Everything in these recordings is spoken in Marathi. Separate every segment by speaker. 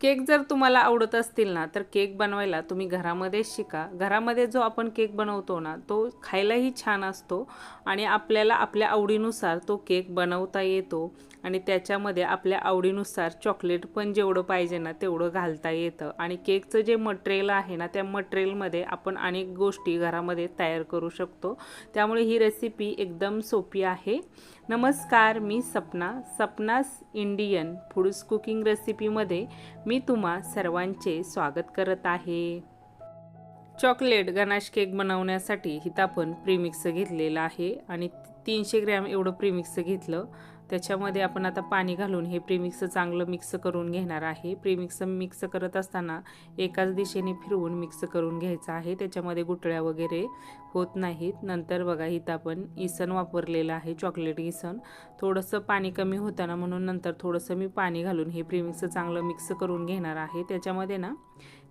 Speaker 1: केक जर तुम्हाला आवडत असतील ना, तर केक बनवायला तुम्ही घरामध्येच शिका. घरामध्ये जो आपण केक बनवतो ना, तो खायलाही छान असतो आणि आपल्याला आपल्या आवडीनुसार तो केक बनवता येतो आणि त्याच्यामध्ये आपल्या आवडीनुसार चॉकलेट पण जेवढं पाहिजे ना, तेवढं घालता येतं आणि केकचं जे मटेरियल आहे ना, त्या मटेरियलमध्ये आपण अनेक गोष्टी घरामध्ये तयार करू शकतो. त्यामुळे ही रेसिपी एकदम सोपी आहे. नमस्कार, मी सपनास इंडियन फूड्स कुकिंग रेसिपीमध्ये मी तुम्हा सर्वांचे स्वागत करत आहे. चॉकलेट गनाश केक बनवण्यासाठी इथं आपण प्रीमिक्स घेतलेलं आहे आणि 300 ग्रॅम एवढं प्रीमिक्स घेतलं. त्याच्यामध्ये आपण आता पाणी घालून हे प्रीमिक्स चांगलं मिक्स करून घेणार आहे. प्रीमिक्स मिक्स करत असताना एकाच दिशेने फिरवून मिक्स करून घ्यायचं आहे. त्याच्यामध्ये गुठळ्या वगैरे होत नाहीत. नंतर बघा इथं आपण इसन वापरलेलं आहे, चॉकलेट इसन. थोडंसं पाणी कमी होतं ना, म्हणून नंतर थोडंसं मी पाणी घालून हे प्रीमिक्स चांगलं मिक्स करून घेणार आहे. त्याच्यामध्ये ना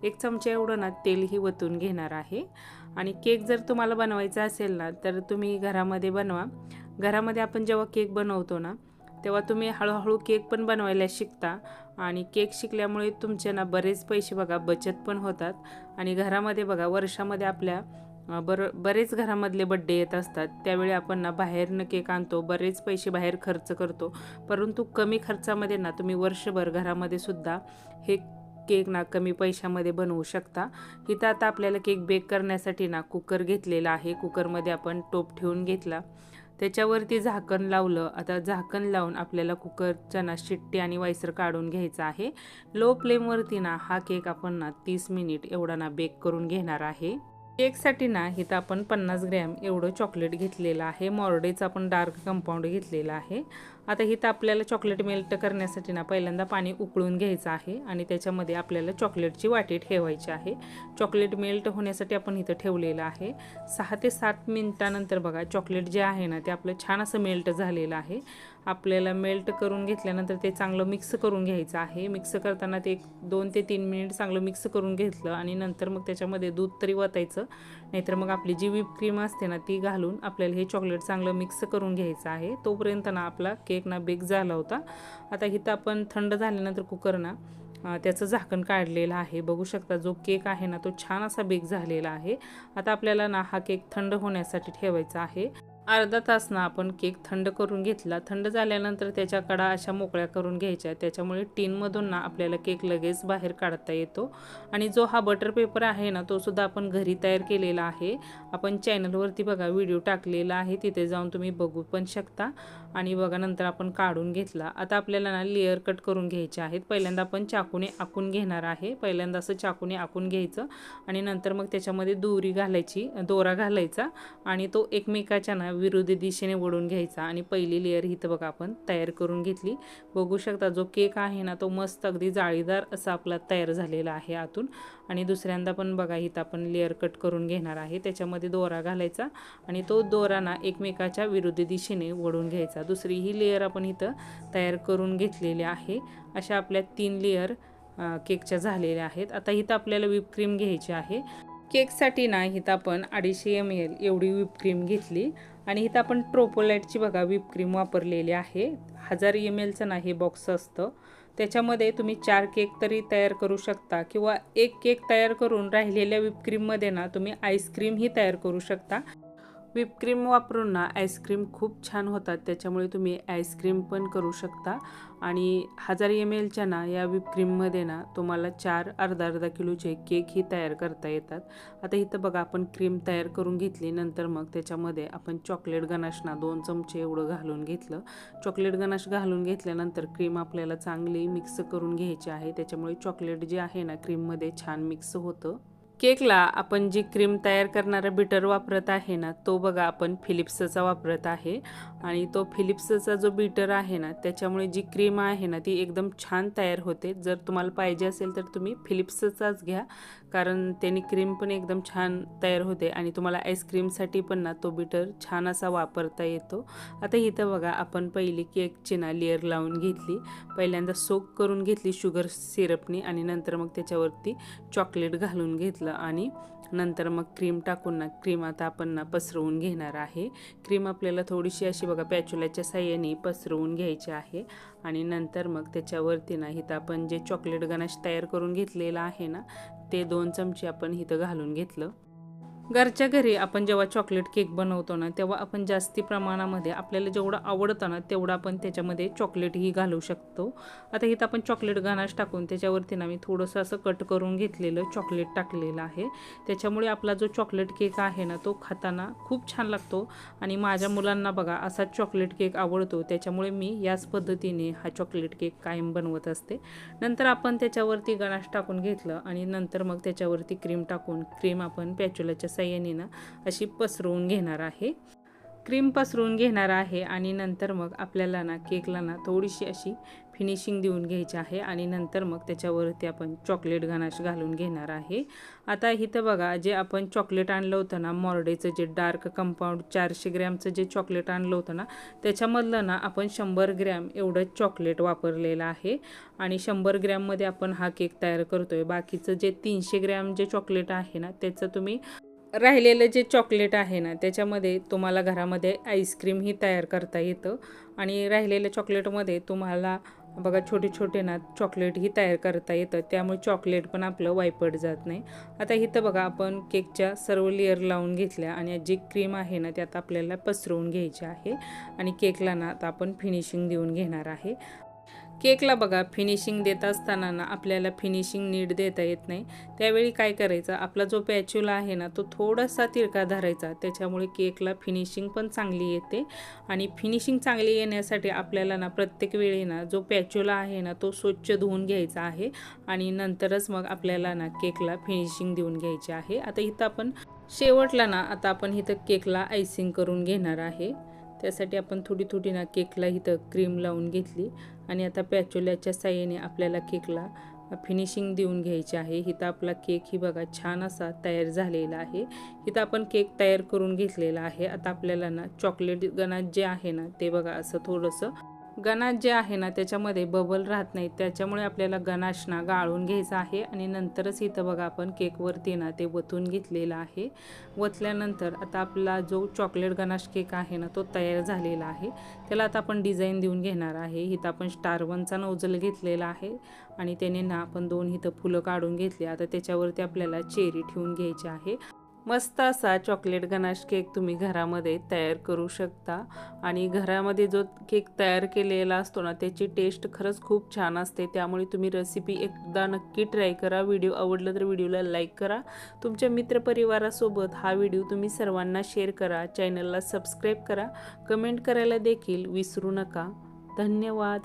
Speaker 1: 1 चमचा एवढं ना तेलही वतून घेणार आहे. आणि केक जर तुम्हाला बनवायचा असेल ना, तर तुम्ही घरामध्ये बनवा. घरामध्ये आपण जेव्हा केक बनवतो ना, तेव्हा तुम्ही हळूहळू केक पण बनवायला शिकता आणि केक शिकल्यामुळे तुमचे ना बरेच पैसे बघा बचत पण होतात. आणि घरामध्ये बघा वर्षामध्ये आपल्या बरेच घरामधले बड्डे येत असतात. त्यावेळी आपण ना बाहेरनं केक आणतो, बरेच पैसे बाहेर खर्च करतो. परंतु कमी खर्चामध्ये ना तुम्ही वर्षभर घरामध्ये सुद्धा हे केक ना कमी पैशामध्ये बनवू शकता. इथं आता आपल्याला केक बेक करण्यासाठी ना कुकर घेतलेला आहे. कुकरमध्ये आपण टोप ठेवून घेतला, त्याच्यावरती झाकण लावलं. आता झाकण लावून आपल्याला कुकरच्या ना शिट्टी आणि वायसर काढून घ्यायचा आहे. लो फ्लेमवरती ना हा केक आपण ना 30 मिनिट एवढा ना बेक करून घेणार आहे. केकसाठी ना इथं आपण 50 ग्रॅम एवढं चॉकलेट घेतलेलं आहे. मॉर्डेचं आपण डार्क कंपाऊंड घेतलेलं आहे. आता इथं आपल्याला चॉकलेट मेल्ट करण्यासाठी ना पहिल्यांदा पाणी उकळून घ्यायचं आहे आणि त्याच्यामध्ये आपल्याला चॉकलेटची वाटी ठेवायची आहे. चॉकलेट मेल्ट होण्यासाठी आपण इथं ठेवलेलं आहे. 6 ते 7 मिनिटानंतर बघा चॉकलेट जे आहे ना ते आपलं छान असं मेल्ट झालेलं आहे. आपल्याला मेल्ट करून घेतल्यानंतर ते चांगलं मिक्स करून घ्यायचं आहे. मिक्स करताना ते 2 ते 3 मिनिट चांगलं मिक्स करून घेतलं आणि नंतर मग त्याच्यामध्ये दूध तरी वतायचं, नाहीतर मग आपली जी व्हिप क्रीम असते ना ती घालून आपल्याला हे चॉकलेट चांगलं मिक्स करून घ्यायचं आहे. तोपर्यंत ना आपला केक ना बेक झाला होता. आता इथं आपण थंड झाल्यानंतर कुकर ना त्याचं झाकण काढलेलं आहे. बघू शकता जो केक आहे ना तो छान असा बेक झालेला आहे. आता आपल्याला ना हा केक थंड होण्यासाठी ठेवायचा आहे. अर्धा तास ना आपण केक थंड करून घेतला. थंड झाल्यानंतर त्याच्या कडा अशा मोकळ्या करून घ्यायच्या. त्याच्यामुळे टीनमधून ना आपल्याला केक लगेच बाहेर काढता येतो. आणि जो हा बटर पेपर आहे ना तो सुद्धा आपण घरी तयार केलेला आहे. आपण चॅनलवरती बघा व्हिडिओ टाकलेला आहे, तिथे जाऊन तुम्ही बघू पण शकता. आणि बघा नंतर आपण काढून घेतला. आता आपल्याला ना लेअर कट करून घ्यायचे आहेत. पहिल्यांदा आपण चाकूने आखून घेणार आहे. पहिल्यांदा असं चाकूने आखून घ्यायचं आणि नंतर मग त्याच्यामध्ये दोरा घालायचा आणि तो एकमेकाच्या ना विरुद्ध दिशेने वळून घ्यायचा आणि पहिली लेअर इथं बघा आपण तयार करून घेतली. बघू शकता जो केक आहे ना तो मस्त अगदी जाळीदार असा आपला तयार झालेला आहे आतून. आणि दुसऱ्यांदा पण बघा इथं आपण लेअर कट करून घेणार आहे. त्याच्यामध्ये दोरा घालायचा आणि तो दोरा ना एकमेकाच्या विरुद्ध दिशेने वळून घ्यायचा. दुसरी ही लेअर आपण इथं तयार करून घेतलेली आहे. अशा आपल्या 3 लेअर केकच्या झालेल्या आहेत. आता इथं आपल्याला व्हिप क्रीम घ्यायची आहे. केकसाठी ना इथं आपण 250 ml एवढी व्हिप क्रीम घेतली आणि इथं आपण ट्रोपोलाइटची बघा व्हिप क्रीम वापरलेली आहे. 1000 ml ना हे बॉक्स असतं. त्याच्यामध्ये तुम्ही 4 केक तरी तयार करू शकता किंवा 1 केक तयार करून राहिलेल्या व्हिप क्रीममध्ये ना तुम्ही आईस्क्रीमही तयार करू शकता. व्हिप क्रीम वापरून ना आईस्क्रीम खूप छान होतात, त्याच्यामुळे तुम्ही आईस्क्रीम पण करू शकता. आणि 1000 mlच्या ना या व्हिप क्रीममध्ये ना तुम्हाला 4 अर्धा किलोचे केकही तयार करता येतात. आता इथं बघा आपण क्रीम तयार करून घेतली. नंतर मग त्याच्यामध्ये आपण चॉकलेट गनाश ना 2 चमचे एवढं घालून घेतलं. चॉकलेट गनाश घालून घेतल्यानंतर क्रीम आपल्याला चांगली मिक्स करून घ्यायची आहे. त्याच्यामुळे चॉकलेट जे आहे ना क्रीममध्ये छान मिक्स होतं. केकला आपण जी क्रीम तयार करणारा बिटर वापरत आहे ना तो बघा आपण फिलिप्सचा वापरत आहे. आणि तो फिलिप्सचा जो बिटर आहे ना त्याच्यामुळे जी क्रीम आहे ना ती एकदम छान तयार होते. जर तुम्हाला पाहिजे असेल तर तुम्ही फिलिप्सचाच घ्या, कारण त्याने क्रीम पण एकदम छान तयार होते आणि तुम्हाला आईस्क्रीमसाठी पण ना तो बिटर छान असा वापरता येतो. आता इथं बघा आपण पहिली केकची ना लेअर लावून घेतली. पहिल्यांदा सोक करून घेतली शुगर सिरपनी आणि नंतर मग त्याच्यावरती चॉकलेट घालून घेतलं आणि नंतर मग क्रीम टाकून ना क्रीम आता आपण ना पसरवून घेणार आहे। क्रीम आपल्याला थोडीशी अशी बघा पॅच्युलाच्या साहाय्याने पसरवून घ्यायची आहे आणि नंतर मग त्याच्यावरती ना इथं आपण जे चॉकलेट गनाश तयार करून घेतलेलं आहे ना ते 2 चमचे आपण इथं घालून घेतलं। घरच्या घरी आपण जेव्हा चॉकलेट केक बनवतो ना तेव्हा आपण जास्ती प्रमाणामध्ये आपल्याला जेवढं आवडतं ना तेवढं आपण त्याच्यामध्ये चॉकलेटही घालू शकतो। आता इथं आपण चॉकलेट गनाश टाकून त्याच्यावरती ना मी थोडंसं असं कट करून घेतलेलं चॉकलेट टाकलेलं आहे। त्याच्यामुळे आपला जो चॉकलेट केक आहे ना तो खाताना खूप छान लागतो आणि माझ्या मुलांना बघा असाच चॉकलेट केक आवडतो, त्याच्यामुळे मी याच पद्धतीने हा चॉकलेट केक कायम बनवत असते। नंतर आपण त्याच्यावरती गनाश टाकून घेतलं आणि नंतर मग त्याच्यावरती क्रीम टाकून क्रीम आपण पॅच्युलाच्या साहाय्याने ना अशी पसरवून घेणार आहे। क्रीम पसरवून घेणार आहे आणि नंतर मग आपल्याला ना केकला ना थोडीशी अशी फिनिशिंग देऊन घ्यायची आहे आणि नंतर मग त्याच्यावरती आपण चॉकलेट गनाश घालून घेणार आहे। आता इथं बघा जे आपण चॉकलेट आणलं होतं ना मॉर्डेचं जे डार्क कंपाऊंड 400 ग्रॅमचं जे चॉकलेट आणलं होतं ना त्याच्यामधलं ना आपण 100 ग्रॅम एवढं चॉकलेट वापरलेलं आहे आणि 100 ग्रॅममध्ये आपण हा केक तयार करतोय। बाकीचं जे 300 ग्रॅम जे चॉकलेट आहे ना त्याचं तुम्ही राहिलेलं जे चॉकलेट आहे ना त्याच्यामध्ये तुम्हाला घरामध्ये आईस्क्रीमही तयार करता येतं आणि राहिलेल्या चॉकलेटमध्ये तुम्हाला बघा छोटे छोटे ना चॉकलेटही तयार करता येतं, त्यामुळे चॉकलेट पण आपलं वायपट जात नाही। आता इथं बघा आपण केकच्या सर्व लेअर लावून घेतल्या आणि जी क्रीम आहे ना त्यात आपल्याला पसरवून घ्यायची आहे आणि केकला ना आता आपण फिनिशिंग देऊन घेणार आहे। केकला बघा फिनिशिंग देत असताना ना आपल्याला फिनिशिंग नीट देता येत नाही, त्यावेळी काय करायचं आपला जो पॅच्युला आहे ना तो थोडासा तिरका धरायचा, त्याच्यामुळे केकला फिनिशिंग पण चांगली येते। आणि फिनिशिंग चांगली येण्यासाठी आपल्याला ना प्रत्येक वेळी ना जो पॅच्युला आहे ना तो स्वच्छ धुवून घ्यायचा आहे आणि नंतरच मग आपल्याला ना केकला फिनिशिंग देऊन घ्यायची आहे। आता इथं आपण शेवटला ना आता आपण इथं केकला आयसिंग करून घेणार आहे, त्यासाठी आपण थोडी थोडी ना केकला इथं क्रीम लावून घेतली आणि आता पॅच्युलाच्या साहाय्याने आपल्याला केकला फिनिशिंग देऊन घ्यायची आहे। इथं आपला केक ही बघा छान असा तयार झालेला आहे। इथं आपण केक तयार करून घेतलेला आहे। आता आपल्याला ना चॉकलेट गनाश जे आहे ना ते बघा असं थोडंसं गनाश जे आहे ना त्याच्यामध्ये बबल राहत नाही, त्याच्यामुळे आपल्याला गनाश ना गाळून घ्यायचा आहे आणि नंतरच इथं बघा आपण केकवरती ना ते वतून घेतलेलं आहे। वतल्यानंतर आता आपला जो चॉकलेट गनाश केक आहे ना तो तयार झालेला आहे, त्याला आता आपण डिझाईन देऊन घेणार आहे। इथं आपण स्टार 1चा नोझल घेतलेला आहे आणि त्याने ना आपण 2 इथं फुलं काढून घेतली। आता त्याच्यावरती आपल्याला चेरी ठेवून घ्यायची आहे। मस्त असा चॉकलेट गनाश केक तुम्ही घरामध्ये तयार करू शकता आणि घरामध्ये जो केक तयार केलेला असतो ना त्याची टेस्ट खरंच खूप छान असते, त्यामुळे तुम्ही रेसिपी एकदा नक्की ट्राय करा। व्हिडिओ आवडला तर व्हिडिओला लाईक करा, तुमच्या मित्रपरिवारासोबत हा व्हिडिओ तुम्ही सर्वांना शेअर करा, चॅनलला सबस्क्राईब करा, कमेंट करायला देखील विसरू नका। धन्यवाद।